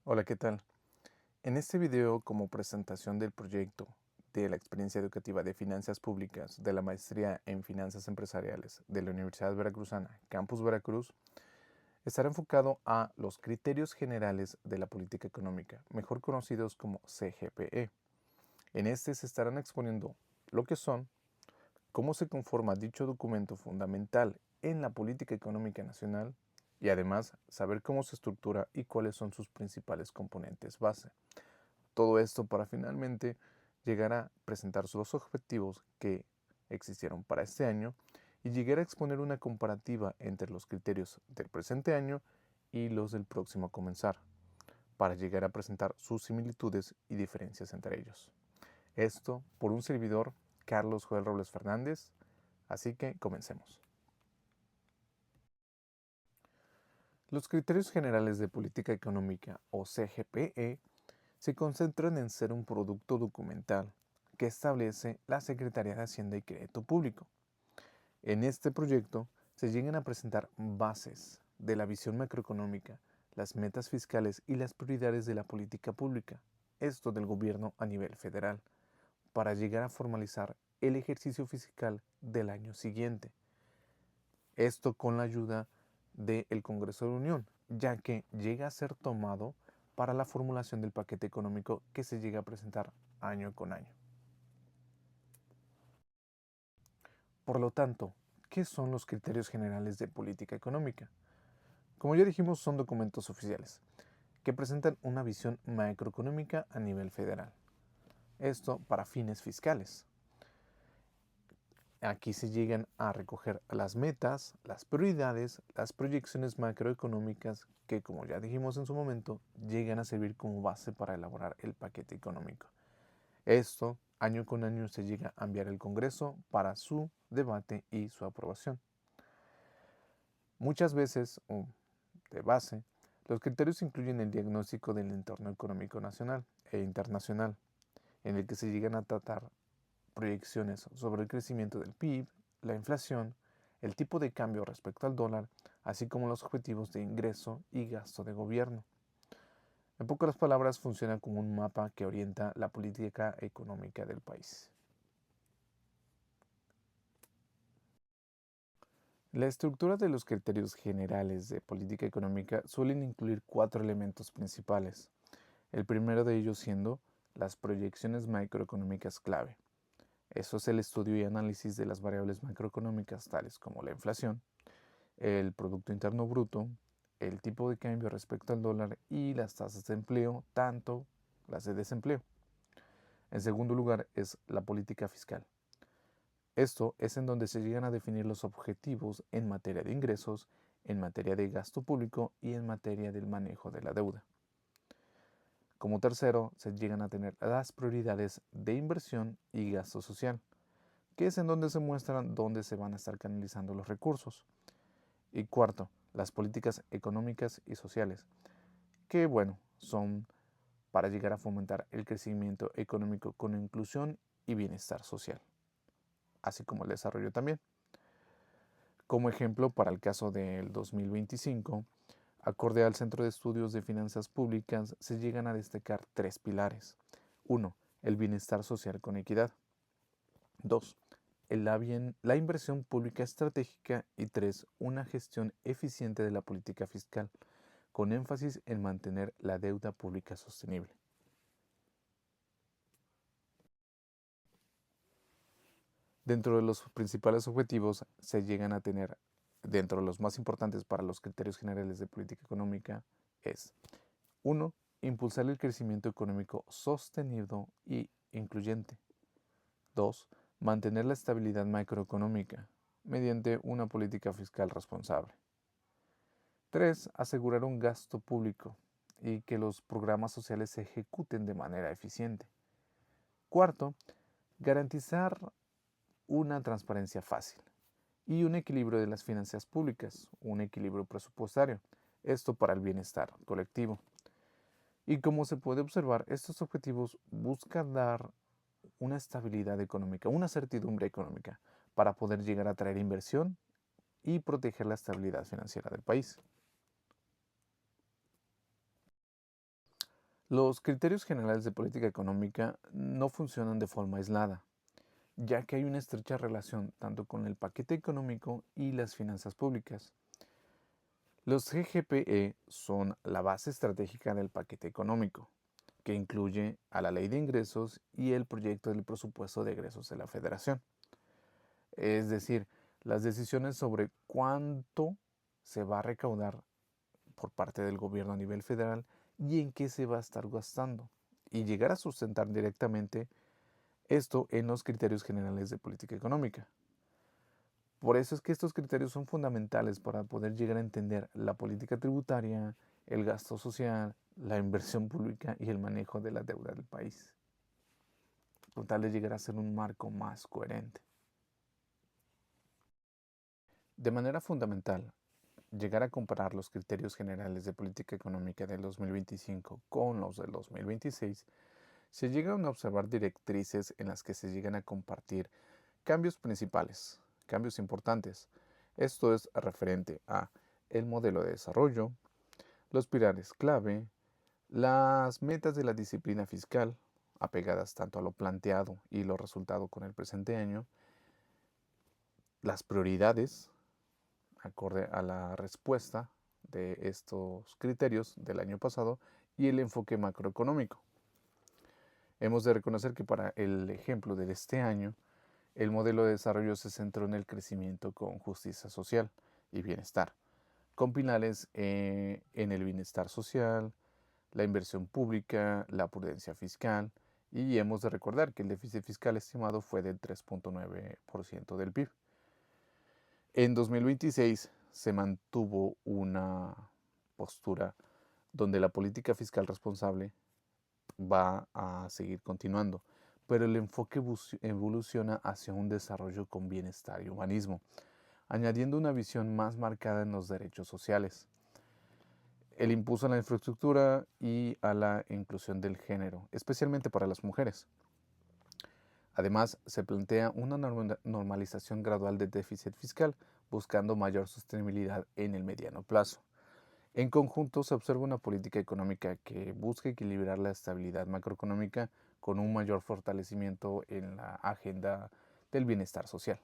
Hola, ¿qué tal? En este video, como presentación del proyecto de la experiencia educativa de finanzas públicas de la maestría en finanzas empresariales de la Universidad Veracruzana, Campus Veracruz, estará enfocado a los criterios generales de la política económica, mejor conocidos como CGPE. En este se estarán exponiendo lo que son, cómo se conforma dicho documento fundamental en la política económica nacional y además saber cómo se estructura y cuáles son sus principales componentes base. Todo esto para finalmente llegar a presentar los objetivos que existieron para este año y llegar a exponer una comparativa entre los criterios del presente año y los del próximo a comenzar, para llegar a presentar sus similitudes y diferencias entre ellos. Esto por un servidor, Carlos Joel Robles Fernández, así que comencemos. Los criterios generales de política económica o CGPE se concentran en ser un producto documental que establece la Secretaría de Hacienda y Crédito Público. En este proyecto se llegan a presentar bases de la visión macroeconómica, las metas fiscales y las prioridades de la política pública, esto del gobierno a nivel federal, para llegar a formalizar el ejercicio fiscal del año siguiente. Esto con la ayuda del Congreso de la Unión, ya que llega a ser tomado para la formulación del paquete económico que se llega a presentar año con año. Por lo tanto, ¿qué son los criterios generales de política económica? Como ya dijimos, son documentos oficiales que presentan una visión macroeconómica a nivel federal. Esto para fines fiscales. Aquí se llegan a recoger las metas, las prioridades, las proyecciones macroeconómicas que, como ya dijimos en su momento, llegan a servir como base para elaborar el paquete económico. Esto, año con año, se llega a enviar al Congreso para su debate y su aprobación. Muchas veces, o de base, los criterios incluyen el diagnóstico del entorno económico nacional e internacional, en el que se llegan a tratar proyecciones sobre el crecimiento del PIB, la inflación, el tipo de cambio respecto al dólar, así como los objetivos de ingreso y gasto de gobierno. En pocas palabras, funciona como un mapa que orienta la política económica del país. La estructura de los criterios generales de política económica suelen incluir 4 elementos principales. El primero de ellos siendo las proyecciones macroeconómicas clave. Eso es el estudio y análisis de las variables macroeconómicas tales como la inflación, el Producto Interno Bruto, el tipo de cambio respecto al dólar y las tasas de empleo, tanto las de desempleo. En segundo lugar es la política fiscal. Esto es en donde se llegan a definir los objetivos en materia de ingresos, en materia de gasto público y en materia del manejo de la deuda. Como tercero, se llegan a tener las prioridades de inversión y gasto social, que es en donde se muestran dónde se van a estar canalizando los recursos. Y cuarto, las políticas económicas y sociales, que bueno, son para llegar a fomentar el crecimiento económico con inclusión y bienestar social, así como el desarrollo también. Como ejemplo, para el caso del 2025, acorde al Centro de Estudios de Finanzas Públicas, se llegan a destacar 3 pilares. 1. El bienestar social con equidad. 2. La inversión pública estratégica. Y 3. Una gestión eficiente de la política fiscal, con énfasis en mantener la deuda pública sostenible. Dentro de los principales objetivos se llegan a tener, dentro de los más importantes para los criterios generales de política económica, es 1. Impulsar el crecimiento económico sostenido y incluyente. 2. Mantener la estabilidad macroeconómica mediante una política fiscal responsable. 3. Asegurar un gasto público y que los programas sociales se ejecuten de manera eficiente. Cuarto, garantizar una transparencia fácil y un equilibrio de las finanzas públicas, un equilibrio presupuestario, esto para el bienestar colectivo. Y como se puede observar, estos objetivos buscan dar una estabilidad económica, una certidumbre económica, para poder llegar a atraer inversión y proteger la estabilidad financiera del país. Los criterios generales de política económica no funcionan de forma aislada, ya que hay una estrecha relación tanto con el paquete económico y las finanzas públicas. Los GGPE son la base estratégica del paquete económico, que incluye a la Ley de Ingresos y el proyecto del presupuesto de egresos de la Federación. Es decir, las decisiones sobre cuánto se va a recaudar por parte del gobierno a nivel federal y en qué se va a estar gastando, y llegar a sustentar directamente esto en los criterios generales de política económica. Por eso es que estos criterios son fundamentales para poder llegar a entender la política tributaria, el gasto social, la inversión pública y el manejo de la deuda del país, con tal de llegar a ser un marco más coherente. De manera fundamental, llegar a comparar los criterios generales de política económica del 2025 con los del 2026, se llegan a observar directrices en las que se llegan a compartir cambios principales, cambios importantes. Esto es referente a el modelo de desarrollo, los pilares clave, las metas de la disciplina fiscal, apegadas tanto a lo planteado y lo resultado con el presente año, las prioridades, acorde a la respuesta de estos criterios del año pasado, y el enfoque macroeconómico. Hemos de reconocer que para el ejemplo de este año, el modelo de desarrollo se centró en el crecimiento con justicia social y bienestar, con pilares en el bienestar social, la inversión pública, la prudencia fiscal, y hemos de recordar que el déficit fiscal estimado fue del 3.9% del PIB. En 2026 se mantuvo una postura donde la política fiscal responsable va a seguir continuando, pero el enfoque evoluciona hacia un desarrollo con bienestar y humanismo, añadiendo una visión más marcada en los derechos sociales, el impulso a la infraestructura y a la inclusión del género, especialmente para las mujeres. Además, se plantea una normalización gradual del déficit fiscal, buscando mayor sostenibilidad en el mediano plazo. En conjunto, se observa una política económica que busca equilibrar la estabilidad macroeconómica con un mayor fortalecimiento en la agenda del bienestar social.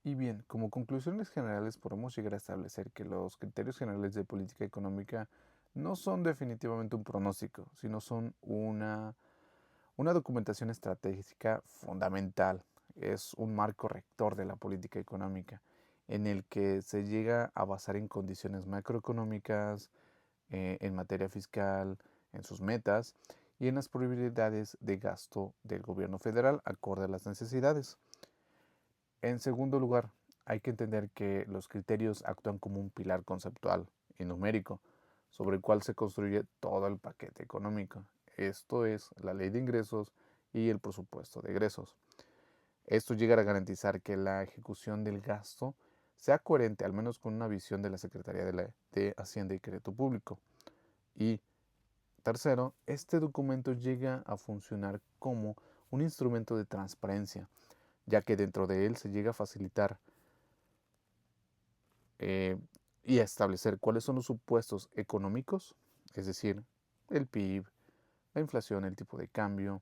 Y bien, como conclusiones generales podemos llegar a establecer que los criterios generales de política económica no son definitivamente un pronóstico, sino son una documentación estratégica fundamental. Es un marco rector de la política económica en el que se llega a basar en condiciones macroeconómicas, en materia fiscal, en sus metas y en las prioridades de gasto del gobierno federal acorde a las necesidades. En segundo lugar, hay que entender que los criterios actúan como un pilar conceptual y numérico sobre el cual se construye todo el paquete económico. Esto es la ley de ingresos y el presupuesto de egresos. Esto llega a garantizar que la ejecución del gasto sea coherente, al menos con una visión de la Secretaría de Hacienda y Crédito Público. Y tercero, este documento llega a funcionar como un instrumento de transparencia, ya que dentro de él se llega a facilitar eh, y a establecer cuáles son los supuestos económicos, es decir, el PIB, la inflación, el tipo de cambio,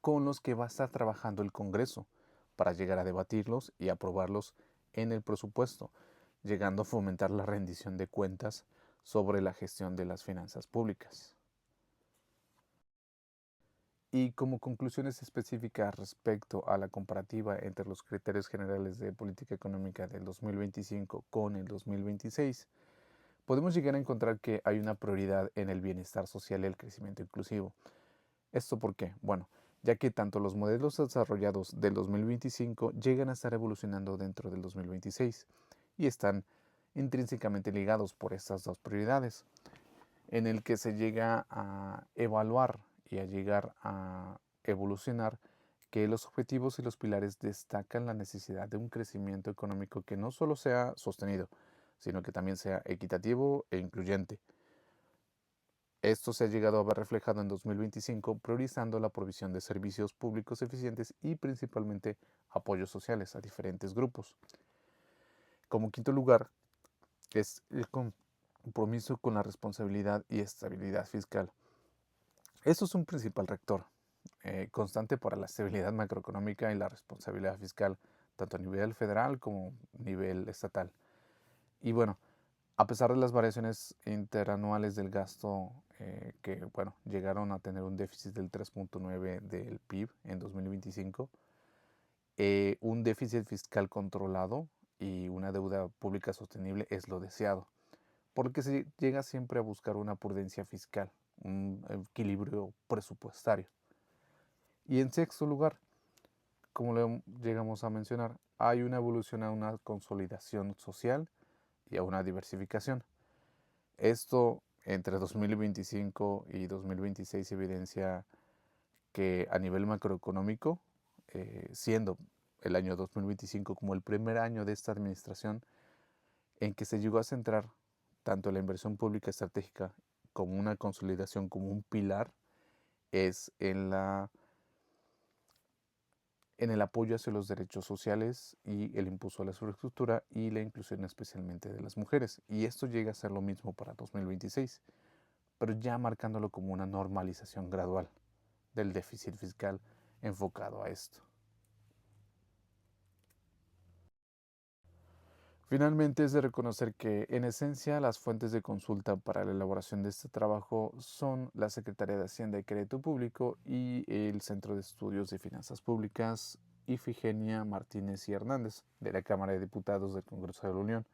con los que va a estar trabajando el Congreso para llegar a debatirlos y aprobarlos en el presupuesto, llegando a fomentar la rendición de cuentas sobre la gestión de las finanzas públicas. Y como conclusiones específicas respecto a la comparativa entre los criterios generales de política económica del 2025 con el 2026, podemos llegar a encontrar que hay una prioridad en el bienestar social y el crecimiento inclusivo. ¿Esto por qué? Bueno, ya que tanto los modelos desarrollados del 2025 llegan a estar evolucionando dentro del 2026 y están intrínsecamente ligados por estas dos prioridades, en el que se llega a evaluar y a llegar a evolucionar que los objetivos y los pilares destacan la necesidad de un crecimiento económico que no solo sea sostenido, sino que también sea equitativo e incluyente. Esto se ha llegado a ver reflejado en 2025, priorizando la provisión de servicios públicos eficientes y principalmente apoyos sociales a diferentes grupos. Como quinto lugar, es compromiso con la responsabilidad y estabilidad fiscal. Esto es un principal rector constante para la estabilidad macroeconómica y la responsabilidad fiscal, tanto a nivel federal como a nivel estatal. Y bueno, a pesar de las variaciones interanuales del gasto que bueno, llegaron a tener un déficit del 3.9 del PIB en 2025, un déficit fiscal controlado y una deuda pública sostenible es lo deseado, porque se llega siempre a buscar una prudencia fiscal, un equilibrio presupuestario. Y en sexto lugar, como lo llegamos a mencionar, hay una evolución a una consolidación social y a una diversificación. Esto entre 2025 y 2026 evidencia que a nivel macroeconómico, siendo el año 2025 como el primer año de esta administración en que se llegó a centrar tanto la inversión pública estratégica como una consolidación, como un pilar, es en el apoyo hacia los derechos sociales y el impulso a la infraestructura y la inclusión especialmente de las mujeres. Y esto llega a ser lo mismo para 2026, pero ya marcándolo como una normalización gradual del déficit fiscal enfocado a esto. Finalmente, es de reconocer que, en esencia, las fuentes de consulta para la elaboración de este trabajo son la Secretaría de Hacienda y Crédito Público y el Centro de Estudios de Finanzas Públicas, Ifigenia Martínez y Hernández, de la Cámara de Diputados del Congreso de la Unión,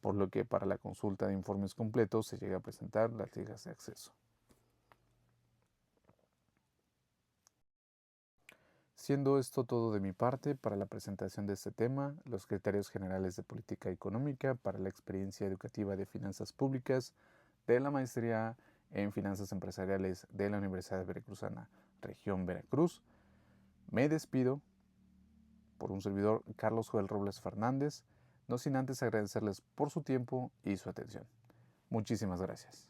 por lo que para la consulta de informes completos se llega a presentar las ligas de acceso. Siendo esto todo de mi parte para la presentación de este tema, los criterios generales de política económica para la experiencia educativa de finanzas públicas de la maestría en finanzas empresariales de la Universidad Veracruzana, región Veracruz, me despido por un servidor Carlos Joel Robles Fernández, no sin antes agradecerles por su tiempo y su atención. Muchísimas gracias.